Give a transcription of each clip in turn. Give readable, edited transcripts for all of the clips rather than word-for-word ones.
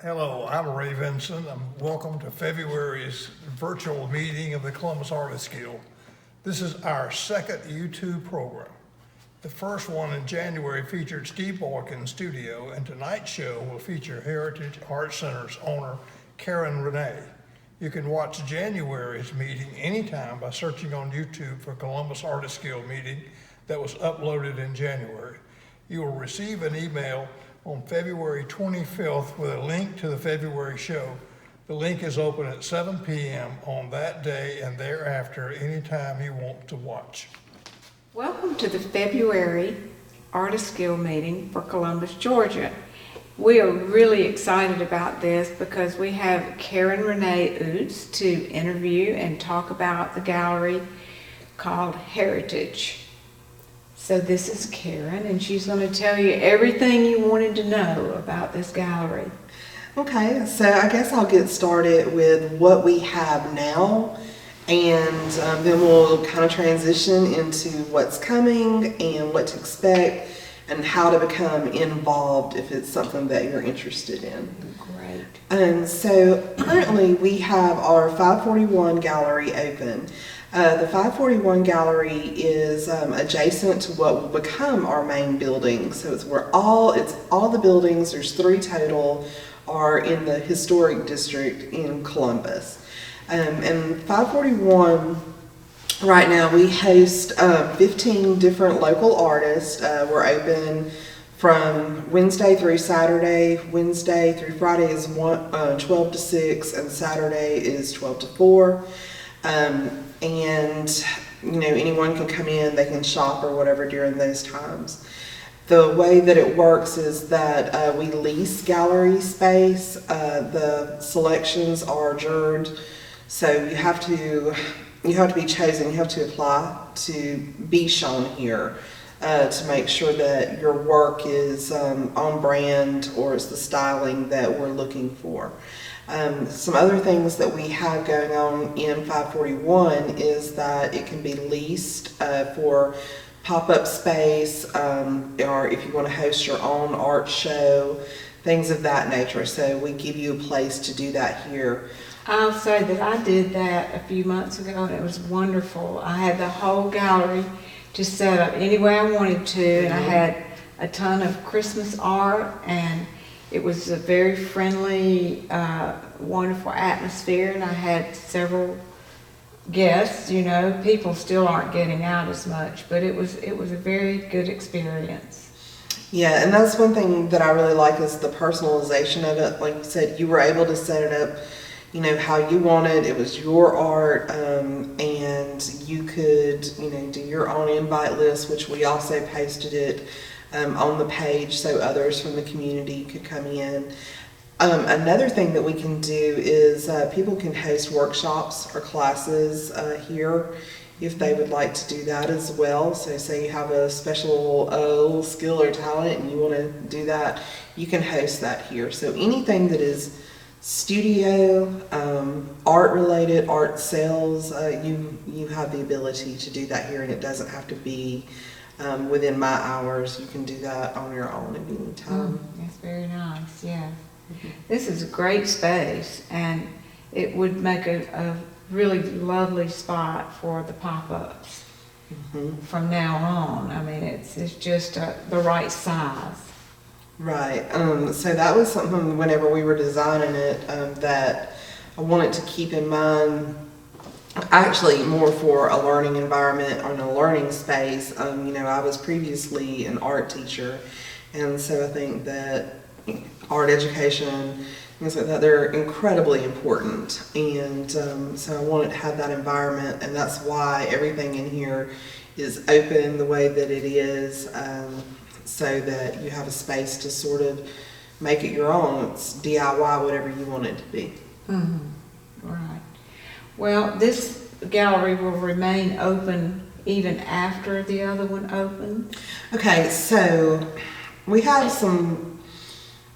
Hello, I'm Ray Vinson. Welcome to February's virtual meeting of the Columbus Artists Guild. This is our second YouTube program. The first one in January featured Steve Boykin in studio, and tonight's show will feature Heritage Art Center's owner, Karen Renee. You can watch January's meeting anytime by searching on YouTube for Columbus Artists Guild meeting that was uploaded in January. You will receive an email on February 25th with a link to the February show. The link is open at 7 p.m. on that day and thereafter anytime you want to watch. Welcome to the February Artists Guild meeting for Columbus, Georgia. We are really excited about this because we have Karen Renee Oots to interview and talk about the gallery called Heritage. So this is Karen, and she's going to tell you everything you wanted to know about this gallery. Okay, so I guess I'll get started with what we have now, and then we'll kind of transition into what's coming and what to expect and how to become involved if it's something that you're interested in. Great. And so currently we have our 541 gallery open. The 541 gallery is adjacent to what will become our main building. So it's all the buildings, there's 3 total, are in the historic district in Columbus. And 541, right now we host 15 different local artists. We're open from Wednesday through Saturday. Wednesday through Friday is 12 to 6, and Saturday is 12 to 4. And anyone can come in, they can shop or whatever during those times. The way that it works is that we lease gallery space. The selections are adjourned, so you have to be chosen. You have to apply to be shown here to make sure that your work is on brand or it's the styling that we're looking for. Some other things that we have going on in 541 is that it can be leased for pop-up space, or if you want to host your own art show, things of that nature. So we give you a place to do that here. I'll say that I did that a few months ago, and it was wonderful. I had the whole gallery just set up any way I wanted to, and I had a ton of Christmas art, and it was a very friendly, wonderful atmosphere, and I had several guests. People still aren't getting out as much, but it was a very good experience. Yeah, and that's one thing that I really like is the personalization of it. Like you said, you were able to set it up, how you wanted. It was your art, and you could, do your own invite list, which we also posted it on the page so others from the community could come in. Another thing that we can do is people can host workshops or classes here if they would like to do that as well. So say you have a special little skill or talent and you want to do that, you can host that here. So anything that is studio, art related, art sales, you have the ability to do that here, and it doesn't have to be within my hours. You can do that on your own at any time. That's very nice, yeah. This is a great space, and it would make a really lovely spot for the pop-ups from now on. I mean, it's just the right size. Right. So that was something whenever we were designing it that I wanted to keep in mind. Actually, more for a learning environment or a learning space. I was previously an art teacher, and so I think that art education, things like that, they're incredibly important. And so I wanted to have that environment, and that's why everything in here is open the way that it is, so that you have a space to sort of make it your own. It's DIY, whatever you want it to be. Right. Well, this gallery will remain open even after the other one opened. Okay, so we have some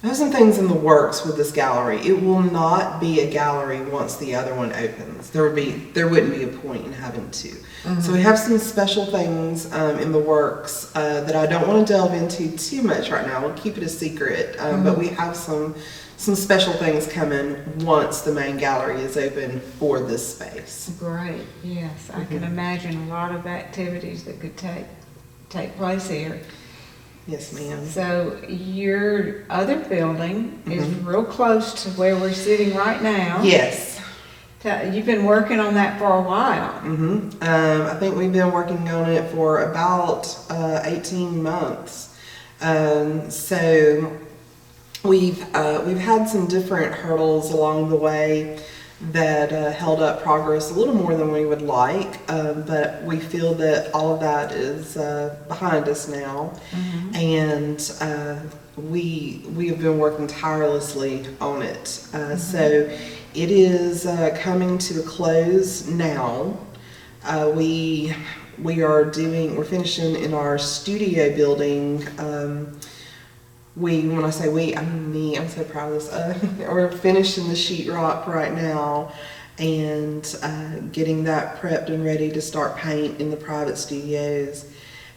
things in the works with this gallery. It will not be a gallery once the other one opens. There wouldn't be a point in having two. So we have some special things in the works that I don't want to delve into too much right now. We'll keep it a secret, but we have some some special things coming once the main gallery is open for this space. Great, yes, I can imagine a lot of activities that could take place here. Yes, ma'am. So your other building is real close to where we're sitting right now. Yes. You've been working on that for a while. I think we've been working on it for about 18 months. So we've had some different hurdles along the way that held up progress a little more than we would like, but we feel that all of that is behind us now, and we have been working tirelessly on it. So it is coming to a close now. We're finishing in our studio building. When I say we, I mean me, I'm so proud of this. We're finishing the sheetrock right now and getting that prepped and ready to start paint in the private studios.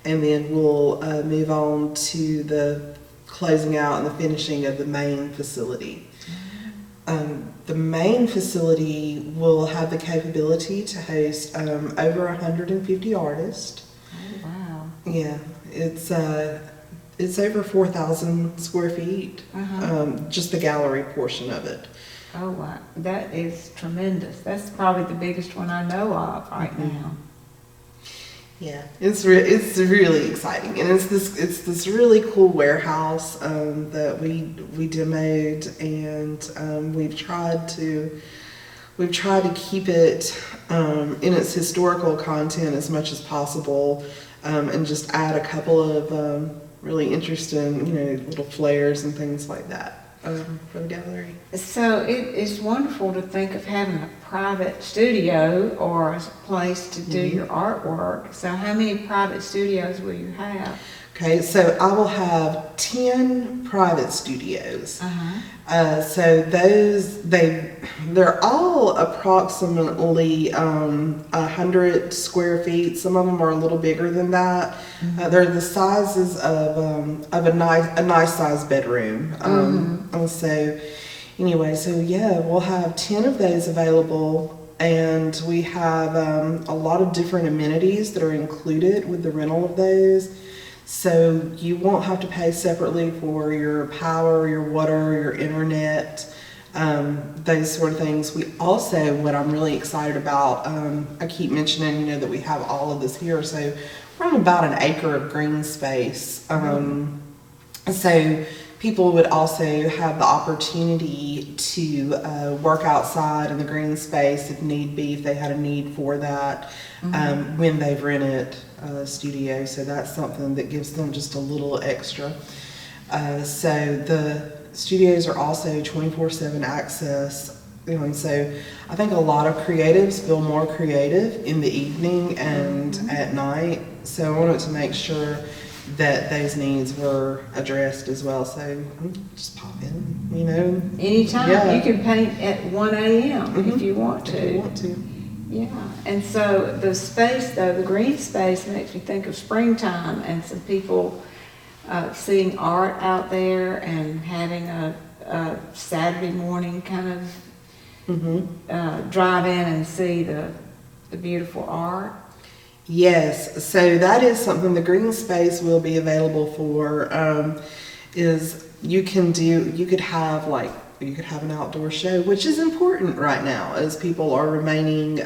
And then we'll move on to the closing out and the finishing of the main facility. The main facility will have the capability to host over 150 artists. Oh, wow. Yeah, it's over 4,000 square feet, just the gallery portion of it. Oh, wow. That is tremendous. That's probably the biggest one I know of right now. Yeah, it's really exciting, and it's this really cool warehouse that we demoed, and we've tried to keep it in its historical content as much as possible, and just add a couple of really interesting, little flares and things like that for the gallery. So it is wonderful to think of having a private studio or a place to do your artwork. So how many private studios will you have? Okay, so I will have 10 private studios. So they're all approximately 100 square feet. Some of them are a little bigger than that. They're the sizes of a nice sized bedroom. So anyway, so yeah, we'll have 10 of those available. And we have a lot of different amenities that are included with the rental of those. So you won't have to pay separately for your power, your water, your internet, those sort of things. We also, what I'm really excited about, I keep mentioning, that we have all of this here. So we're on about an acre of green space. So people would also have the opportunity to work outside in the green space if need be, if they had a need for that, when they've rented a studio. So that's something that gives them just a little extra. So the studios are also 24/7 access. So I think a lot of creatives feel more creative in the evening and at night. So I wanted to make sure that those needs were addressed as well. So just pop in, Anytime. Yeah. You can paint at 1 a.m. if you want to. if you want to. Yeah, and so the space, though, the green space makes me think of springtime and some people seeing art out there and having a Saturday morning kind of drive in and see the beautiful art. Yes, so that is something the green space will be available for, is you could have an outdoor show, which is important right now as people are remaining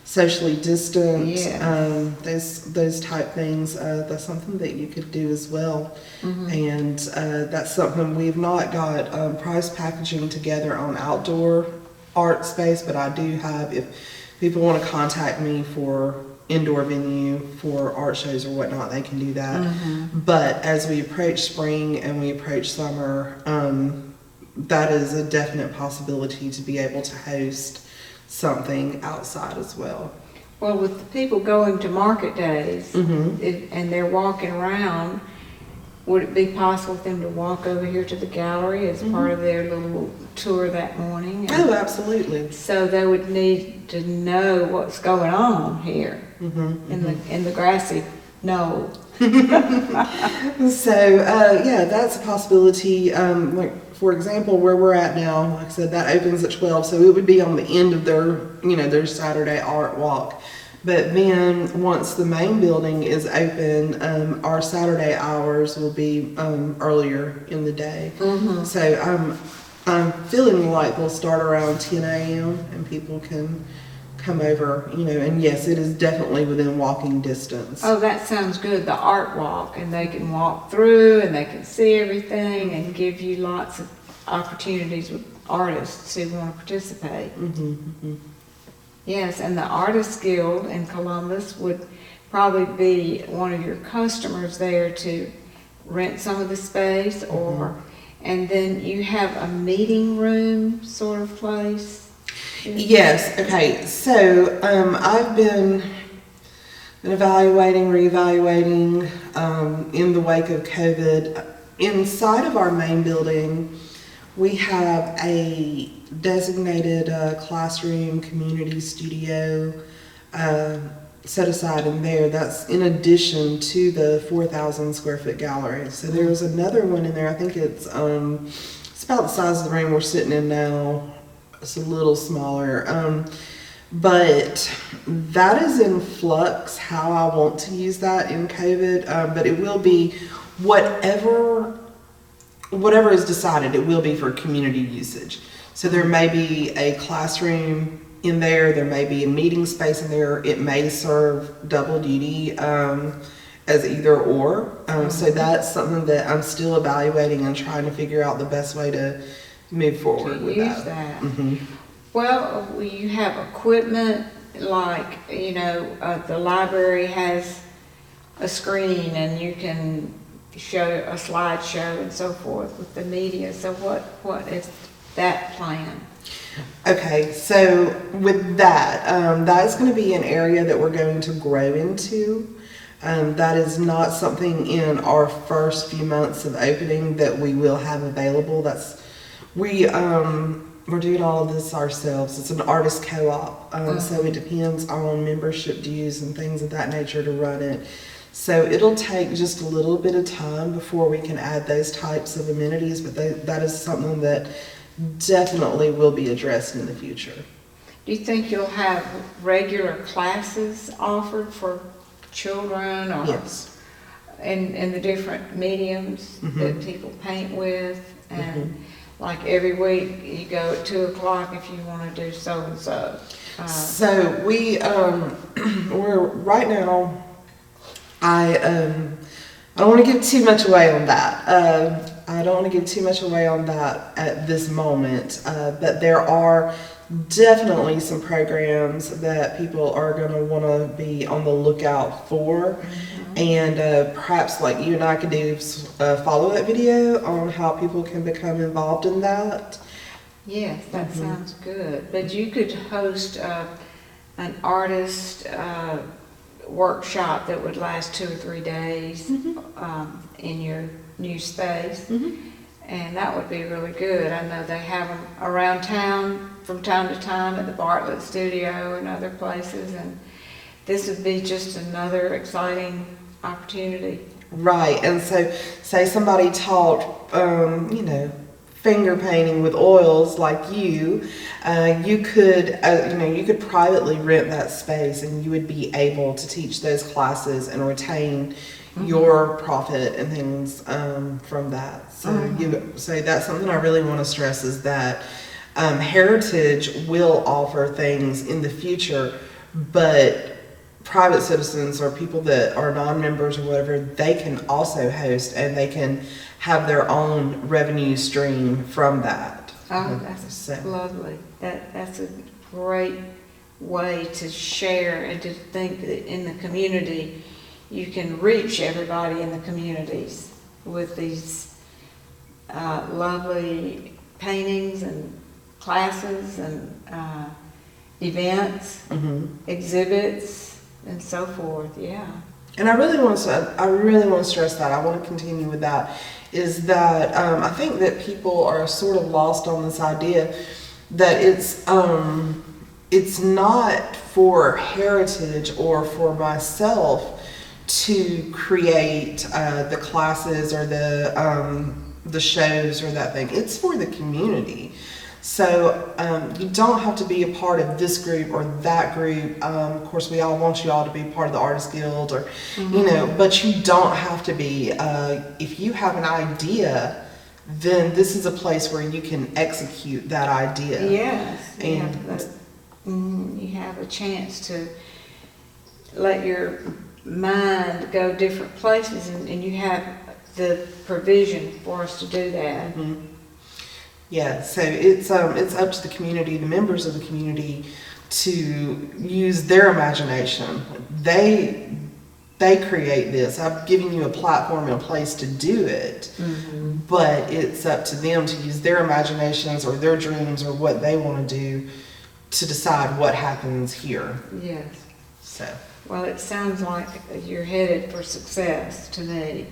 socially distant. Yes. Those type things. That's something that you could do as well. And that's something we've not got price packaging together on outdoor art space, but I do have, if people want to contact me for indoor venue for art shows or whatnot, they can do that. But as we approach spring and we approach summer, that is a definite possibility to be able to host something outside as well. Well, with the people going to market days and they're walking around, would it be possible for them to walk over here to the gallery as part of their little tour that morning? Oh, absolutely. So they would need to know what's going on here in the grassy knoll. So yeah, that's a possibility. Like for example, where we're at now, like I said, that opens at 12, so it would be on the end of their, their Saturday art walk. But then, once the main building is open, our Saturday hours will be earlier in the day. So I'm feeling like they'll start around 10 a.m. and people can come over, and yes, it is definitely within walking distance. Oh, that sounds good, the art walk, and they can walk through and they can see everything and give you lots of opportunities with artists who want to participate. Yes, and the Artists Guild in Columbus would probably be one of your customers there to rent some of the space, or, and then you have a meeting room sort of place? Yes, okay, so I've been evaluating, reevaluating in the wake of COVID. Inside of our main building, we have a designated classroom community studio set aside in there. That's in addition to the 4,000 square foot gallery. So there's another one in there. I think it's about the size of the room we're sitting in now. It's a little smaller, but that is in flux how I want to use that in COVID, but it will be whatever is decided, it will be for community usage. So there may be a classroom in there may be a meeting space in there, it may serve double duty as either or. So that's something that I'm still evaluating and trying to figure out the best way to move forward with use that. that. Well, you have equipment like, the library has a screen and you can show a slideshow and so forth with the media. So what is that plan? Okay, so with that, that's going to be an area that we're going to grow into. That is not something in our first few months of opening that we will have available. We're doing all of this ourselves. It's an artist co-op, so it depends on membership dues and things of that nature to run it. So it'll take just a little bit of time before we can add those types of amenities, but that is something that definitely will be addressed in the future. Do you think you'll have regular classes offered for children or Yes. in the different mediums that people paint with? And like every week you go at 2 o'clock if you want to do so and so. So we're right now. I don't want to give too much away on that. At this moment, but there are definitely some programs that people are going to want to be on the lookout for. And perhaps like you and I could do a follow-up video on how people can become involved in that. Yes, that sounds good. But you could host an artist workshop that would last 2 or 3 days in your new space. And that would be really good. I know they have them around town from time to time at the Bartlett Studio and other places. And this would be just another exciting opportunity. Right, and so say somebody taught, finger painting with oils like you could privately rent that space and you would be able to teach those classes and retain your profit and things from that. So that's something I really want to stress is that Heritage will offer things in the future, but private citizens or people that are non-members or whatever, they can also host and they can have their own revenue stream from that. Oh, that's lovely. That's a great way to share and to think that in the community you can reach everybody in the communities with these lovely paintings and classes and events, exhibits, and so forth. Yeah. And I really want to stress that. I want to continue with that. Is that I think that people are sort of lost on this idea that it's not for Heritage or for myself to create the classes or the the shows or that thing. It's for the community. So you don't have to be a part of this group or that group. Of course, we all want you all to be part of the Artist Guild, or you know, but you don't have to be. If you have an idea, then this is a place where you can execute that idea. Yes, And you have a chance to let your mind go different places, and you have the provision for us to do that. yeah, so it's up to the community, the members of the community, to use their imagination. They create this. I've given you a platform and a place to do it, but it's up to them to use their imaginations or their dreams or what they want to do to decide what happens here. Yes. So, Well, it sounds like you're headed for success to me,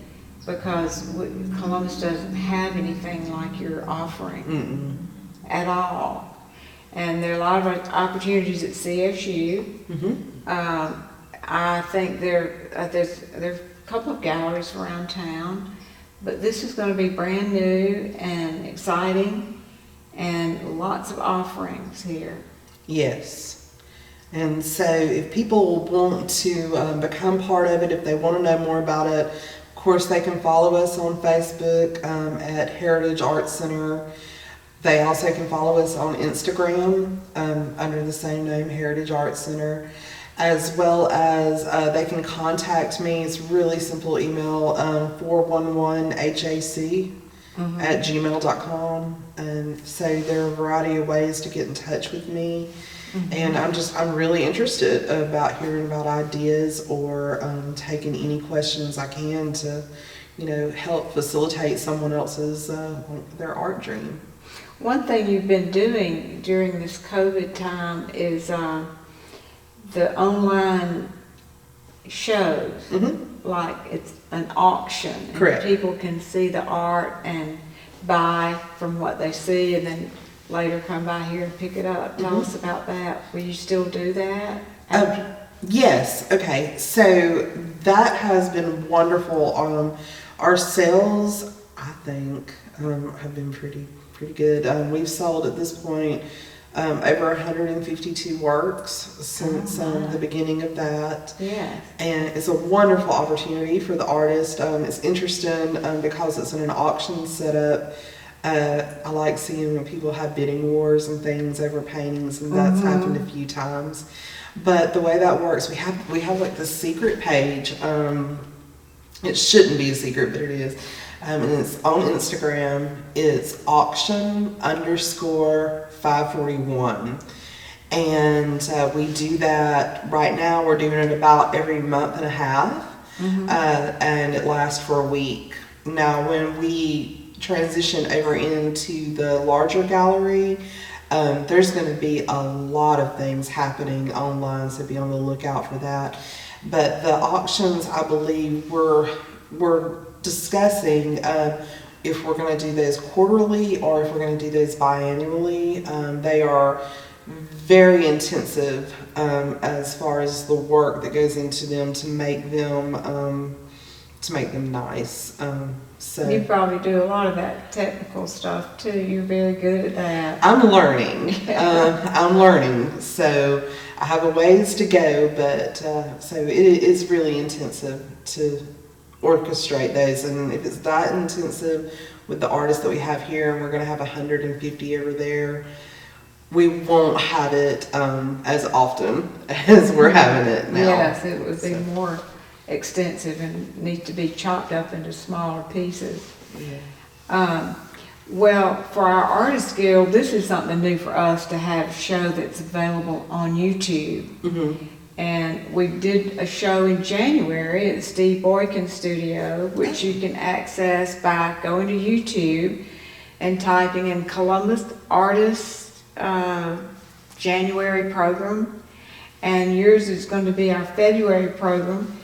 because Columbus doesn't have anything like you're offering at all. And there are a lot of opportunities at CSU. I think there's a couple of galleries around town, but this is going to be brand new and exciting, and lots of offerings here. yes. And so if people want to become part of it, if they want to know more about it, of course they can follow us on Facebook at Heritage Arts Center. They also can follow us on Instagram under the same name, Heritage Arts Center, as well as they can contact me. It's really simple email, 411HAC at gmail.com. And so there are a variety of ways to get in touch with me. And I'm really interested about hearing about ideas or taking any questions I can to, you know, help facilitate someone else's their art dream. One thing you've been doing during this COVID time is the online shows, like it's an auction. And Correct. people can see the art and buy from what they see, and then later come by here and pick it up. Tell us about that. Will you still do that? Yes. Okay. So that has been wonderful. Our sales, I think, have been pretty good. We've sold at this point over 152 works since the beginning of that. Yes. And it's a wonderful opportunity for the artist. It's interesting because it's in an auction setup. I like seeing when people have bidding wars and things over paintings, and that's happened a few times. But the way that works, we have like this secret page. It shouldn't be a secret, but it is. And it's on Instagram. It's auction_541. And we do that right now. We're doing it about every month and a half. And it lasts for a week. Now, when we transition over into the larger gallery, there's going to be a lot of things happening online, so be on the lookout for that. But the auctions, I believe, we're discussing if we're going to do those quarterly or if we're going to do those biannually. They are very intensive as far as the work that goes into them to make them nice. So You probably do a lot of that technical stuff too. You're very good at that. I'm learning. I'm learning. So I have a ways to go, but so it is really intensive to orchestrate those. And if it's that intensive with the artists that we have here, and we're going to have 150 over there, we won't have it as often as we're having it now. Yes, it would be more extensive and need to be chopped up into smaller pieces. Well, for our Artist Guild, this is something new for us to have a show that's available on YouTube. And we did a show in January at Steve Boykin Studio, which you can access by going to YouTube and typing in Columbus Artist January program. And yours is going to be our February program.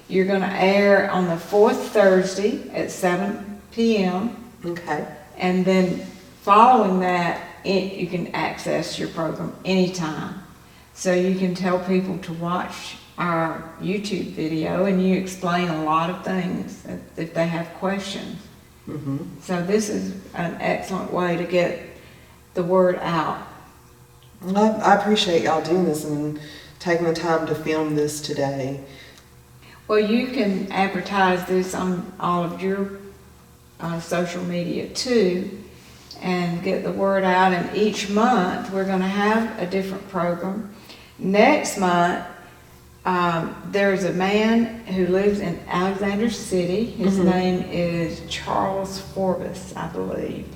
You're going to air on the 4th Thursday at 7 p.m. Okay. And then following that, you can access your program anytime. So you can tell people to watch our YouTube video, and you explain a lot of things if they have questions. So this is an excellent way to get the word out. I appreciate y'all doing this and taking the time to film this today. Well, you can advertise this on all of your social media too, and get the word out. And each month, we're gonna have a different program. Next month, there's a man who lives in Alexander City. His name is Charles Forbes, I believe.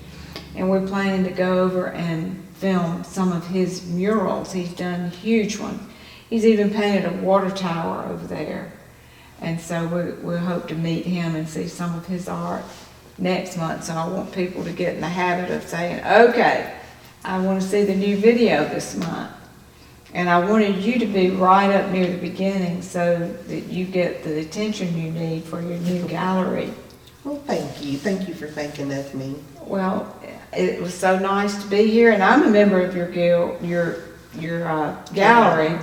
And we're planning to go over and film some of his murals. He's done huge ones. He's even painted a water tower over there. And so we hope to meet him and see some of his art next month. So I want people to get in the habit of saying, okay, I want to see the new video this month. And I wanted you to be right up near the beginning so that you get the attention you need for your new gallery. Well, thank you. Thank you for thinking of me. Well, it was so nice to be here, and I'm a member of your guild, your gallery,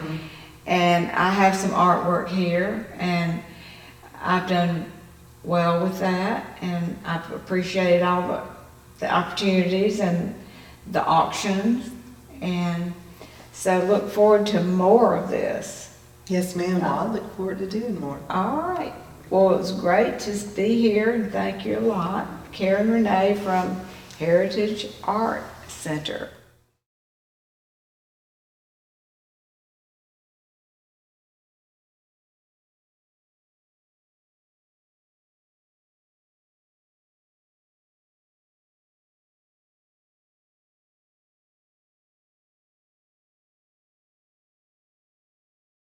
and I have some artwork here, and I've done well with that, and I've appreciated all the opportunities and the auctions, and so look forward to more of this. Yes, ma'am. Well, I look forward to doing more. All right. Well, it was great to be here, and thank you a lot. Karen Renee from Heritage Art Center.